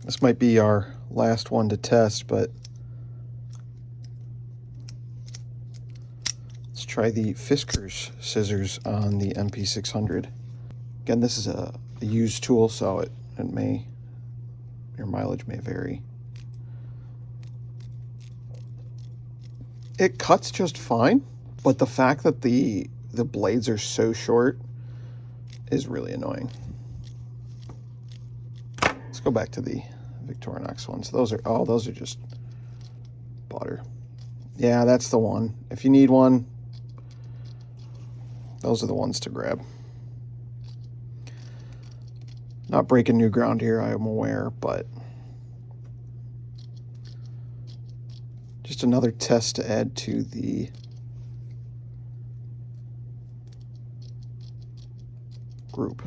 This might be our last one to test, but let's try the Fiskars scissors on the MP600. Again, this is a used tool, so your mileage may vary. It cuts just fine, but the fact that the blades are so short is really annoying. Let's go back to the Victorinox ones. Those are just butter. Yeah, that's the one. If you need one, those are the ones to grab. Not breaking new ground here, I am aware, but just another test to add to the group.